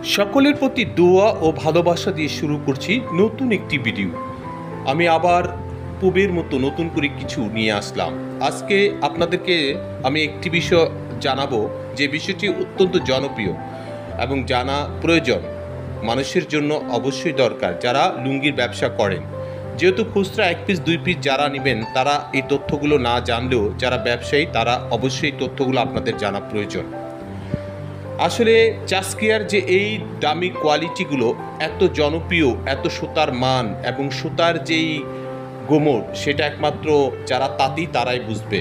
সকলের প্রতি দোয়া ও ভালোবাসা দিয়ে শুরু করছি নতুন একটি ভিডিও। আমি আবার পূবের মতো নতুন করে কিছু নিয়ে আসলাম। আজকে আপনাদেরকে আমি একটি বিষয় জানাবো, যে বিষয়টি অত্যন্ত জনপ্রিয় এবং জানা প্রয়োজন, মানুষের জন্য অবশ্যই দরকার যারা লুঙ্গির ব্যবসা করেন। যেহেতু খুচরা 1 পিস 2 পিস যারা নেবেন তারা এই তথ্যগুলো না জানলেও যারা ব্যবসায়ী তারা অবশ্যই তথ্যগুলো আপনাদের জানা প্রয়োজন। আসলে চাস্কিয়ার যে এই দামি কোয়ালিটিগুলো এত জনপ্রিয়, এত সুতার মান এবং সুতার যেই গোমর, সেটা একমাত্র যারা তাঁতি তারাই বুঝবে।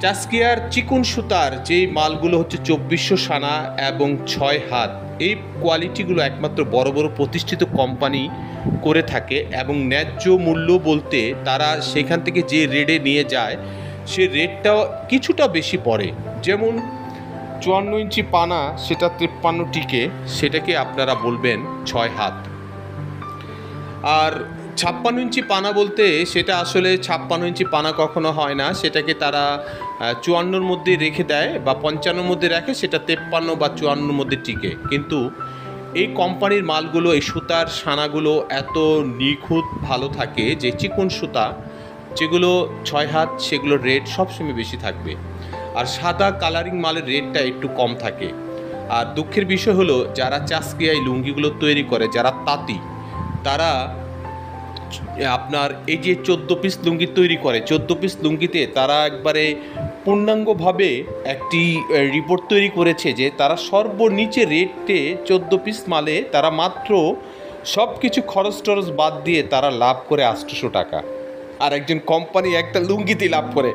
চাস্কিয়ার চিকন সুতার যেই মালগুলো হচ্ছে 2400 সানা এবং 6 হাত, এই কোয়ালিটিগুলো একমাত্র বড় বড় প্রতিষ্ঠিত কোম্পানি করে থাকে এবং ন্যায্য মূল্য বলতে তারা সেখান থেকে যে রেটে নিয়ে যায় সে রেটটাও কিছুটা বেশি পড়ে। যেমন 54 ইঞ্চি পানা, সেটা 53 টিকে, সেটাকে আপনারা বলবেন 6 হাত। আর 56 ইঞ্চি পানা বলতে সেটা আসলে 56 ইঞ্চি পানা কখনো হয় না, সেটাকে তারা 54-র মধ্যে রেখে দেয় বা 55-র মধ্যে রাখে, সেটা 53 বা 54-র মধ্যে টিকে। কিন্তু এই কোম্পানির মালগুলো, এই সুতার সানাগুলো এত নিখুঁত ভালো থাকে যে চিকন সুতা যেগুলো 6 হাত সেগুলোর রেট সবসময় বেশি থাকবে, আর সাদা কালারিং মালের রেটটা একটু কম থাকে। আর দুঃখের বিষয় হলো, যারা চাস্কিয়ায় লুঙ্গিগুলো তৈরি করে, যারা তাঁতি, তারা আপনার এই যে 14 পিস লুঙ্গি তৈরি করে, 14 পিস লুঙ্গিতে তারা একবারে পূর্ণাঙ্গভাবে একটি রিপোর্ট তৈরি করেছে যে তারা সর্বনিচে রেটে 14 পিস মালে তারা মাত্র সব কিছু খরচ টরচ বাদ দিয়ে তারা লাভ করে 800 টাকা। আর একজন কোম্পানি একটা লুঙ্গিতে লাভ করে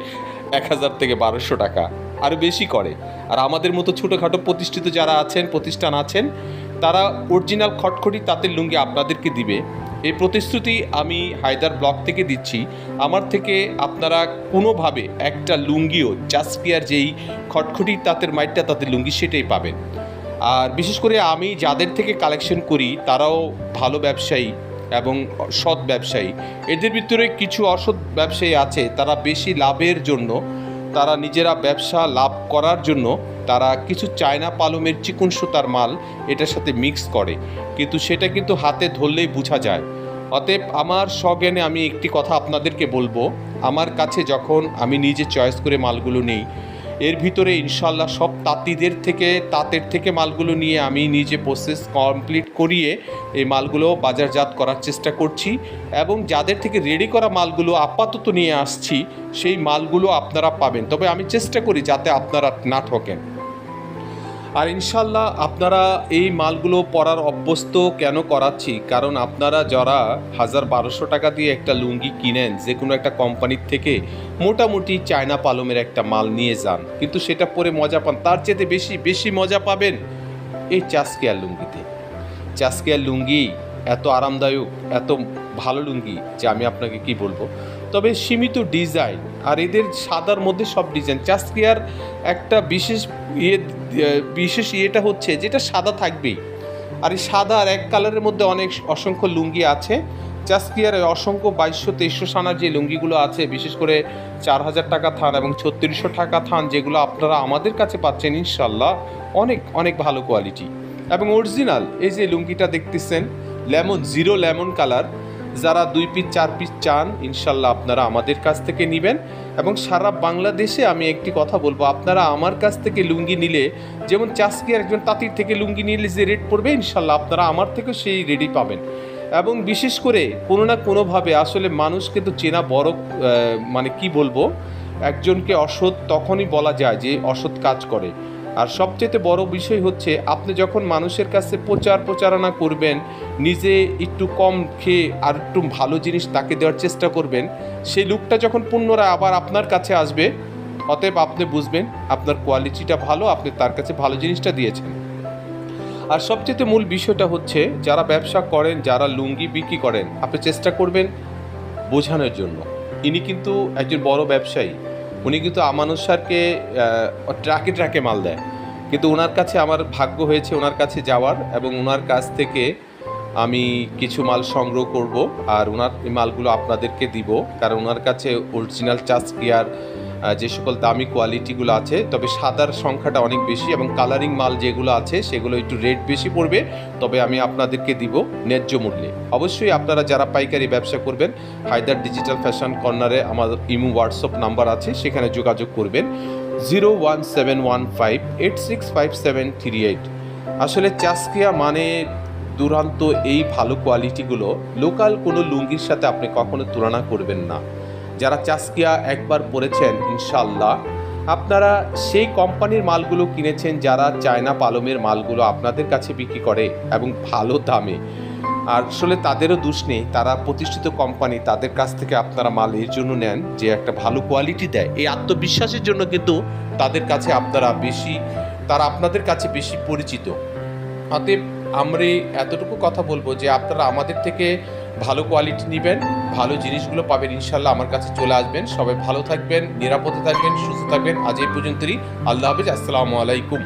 1000 থেকে 1200 টাকা, আরও বেশি করে। আর আমাদের মতো ছোটোখাটো প্রতিষ্ঠিত যারা আছেন, প্রতিষ্ঠান আছেন, তারা অরিজিনাল খটখটি তাঁতের লুঙ্গি আপনাদেরকে দিবে। এই প্রতিশ্রুতি আমি হায়দার ব্লক থেকে দিচ্ছি। আমার থেকে আপনারা কোনোভাবে একটা লুঙ্গিও চাস্কিয়ার যেই খটখটি তাঁতের মাইটটা তাঁতের লুঙ্গি সেটাই পাবেন। আর বিশেষ করে আমি যাদের থেকে কালেকশন করি তারাও ভালো ব্যবসায়ী এবং সৎ ব্যবসায়ী। এদের ভিতরে কিছু অসৎ ব্যবসায়ী আছে, তারা বেশি লাভের জন্য, তারা নিজেরা ব্যবসা লাভ করার জন্য তারা কিছু চায়না পালমের চিকন সুতার মাল এটার সাথে মিক্স করে, কিন্তু সেটা কিন্তু হাতে ধরলেই বোঝা যায়। অতএব আমার সজ্ঞানে আমি একটি কথা আপনাদেরকে বলবো, আমার কাছে যখন আমি নিজে চয়েস করে মালগুলো নিই, এর ভিতরে ইনশাল্লাহ সব তাঁতের থেকে মালগুলো নিয়ে আমি নিজে প্রসেস কমপ্লিট করিয়ে এই মালগুলো বাজারজাত করার চেষ্টা করছি, এবং যাদের থেকে রেডি করা মালগুলো আপাতত নিয়ে আসছি সেই মালগুলো আপনারা পাবেন। তবে আমি চেষ্টা করি যাতে আপনারা না ঠকেন। আর ইনশাল্লাহ আপনারা এই মালগুলো পরার অভ্যস্ত কেন করাচ্ছি, কারণ আপনারা যারা 1000-1200 টাকা দিয়ে একটা লুঙ্গি কিনেন যে কোনো একটা কোম্পানির থেকে, মোটামুটি চায়না পালমের একটা মাল নিয়ে যান, কিন্তু সেটা পরে মজা পান, তার চেয়ে বেশি মজা পাবেন এই চাস্কিয়ার লুঙ্গিতে। চাস্কিয়ার লুঙ্গি এত আরামদায়ক, এত ভালো লুঙ্গি যে আমি আপনাকে কি বলবো। তবে সীমিত ডিজাইন, আর এদের সাদার মধ্যে সব ডিজাইন। চাস্কিয়ার একটা বিশেষ ইয়েটা হচ্ছে যেটা সাদা থাকবেই, আর এই সাদা আর এক কালারের মধ্যে অসংখ্য লুঙ্গি আছে। চাস্কিয়ার অসংখ্য 2200-2300 সানার যে লুঙ্গিগুলো আছে, বিশেষ করে 4000 টাকা থান এবং 3600 টাকা থান, যেগুলো আপনারা আমাদের কাছে পাচ্ছেন ইনশাল্লাহ অনেক অনেক ভালো কোয়ালিটি এবং অরিজিনাল। এই যে লুঙ্গিটা দেখতেছেন জিরো লেমন কালার, যারা 2 পিস 4 পিস চান ইনশাল্লাহ আপনারা আমাদের কাছ থেকে নেবেন। এবং সারা বাংলাদেশে আমি একটি কথা বলবো, আপনারা আমার কাছ থেকে লুঙ্গি নিলে, যেমন চাস্কিয়ার একজন তাঁতির থেকে লুঙ্গি নিলে যে রেট পড়বে, ইনশাল্লাহ আপনারা আমার থেকেও সেই রেটই পাবেন। এবং বিশেষ করে কোনো না কোনোভাবে আসলে মানুষ কিন্তু চেনা বড়, মানে কি বলবো, একজনকে অসৎ তখনই বলা যায় যে অসৎ কাজ করে। আর সবচেয়ে বড় বিষয় হচ্ছে, আপনি যখন মানুষের কাছে প্রচারণা করবেন, নিজে একটু কম খেয়ে আর একটু ভালো জিনিস তাকে দেওয়ার চেষ্টা করবেন, সেই লোকটা যখন পুনরায় আবার আপনার কাছে আসবে, অতএব আপনি বুঝবেন আপনার কোয়ালিটিটা ভালো, আপনি তার কাছে ভালো জিনিসটা দিয়েছেন। আর সবচেয়ে মূল বিষয়টা হচ্ছে, যারা ব্যবসা করেন, যারা লুঙ্গি বিক্রি করেন, আপনি চেষ্টা করবেন বোঝানোর জন্য। ইনি কিন্তু একজন বড় ব্যবসায়ী, উনি কিন্তু আমানত স্যারকে ট্রাকে মাল দেয়, কিন্তু ওনার কাছে আমার ভাগ্য হয়েছে ওনার কাছে যাওয়ার, এবং ওনার কাছ থেকে আমি কিছু মাল সংগ্রহ করব আর ওনার এই মালগুলো আপনাদেরকে দিব, কারণ ওনার কাছে অরিজিনাল চাস্কিয়ার যে সকল দামি কোয়ালিটিগুলো আছে, তবে সাদার সংখ্যাটা অনেক বেশি এবং কালারিং মাল যেগুলো আছে সেগুলো একটু রেট বেশি পড়বে, তবে আমি আপনাদেরকে দিব ন্যায্য মূল্যে। অবশ্যই আপনারা যারা পাইকারি ব্যবসা করবেন, হায়দার ডিজিটাল ফ্যাশন কর্নারে আমার ইমো হোয়াটসঅ্যাপ নাম্বার আছে, সেখানে যোগাযোগ করবেন 01715865738। আসলে চাসকিয়া মানে দুরান্ত এই ভালো কোয়ালিটিগুলো লোকাল কোনো লুঙ্গির সাথে আপনি কখনো তুলনা করবেন না। যারা চাসকিয়া একবার পরেছেন ইনশাল্লাহ আপনারা সেই কোম্পানির মালগুলো কিনেছেন যারা চায়না পালমের মালগুলো আপনাদের কাছে বিক্রি করে এবং ভালো দামে। আর আসলে তাদেরও দোষ নেই, তারা প্রতিষ্ঠিত কোম্পানি, তাদের কাছ থেকে আপনারা মাল এর জন্য নেন যে একটা ভালো কোয়ালিটি দেয়, এই আত্মবিশ্বাসের জন্য কিন্তু তাদের কাছে তারা আপনাদের কাছে বেশি পরিচিত। অতএব আমরা এতটুকু কথা বলবো যে আপনারা আমাদের থেকে ভালো কোয়ালিটি নেবেন, ভালো জিনিসগুলো পাবেন, ইনশাল্লাহ আমার কাছে চলে আসবেন। সবাই ভালো থাকবেন, নিরাপদে থাকবেন, সুস্থ থাকবেন। আজ এই পর্যন্তই। আল্লাহ হাফেজ, আসসালামু আলাইকুম।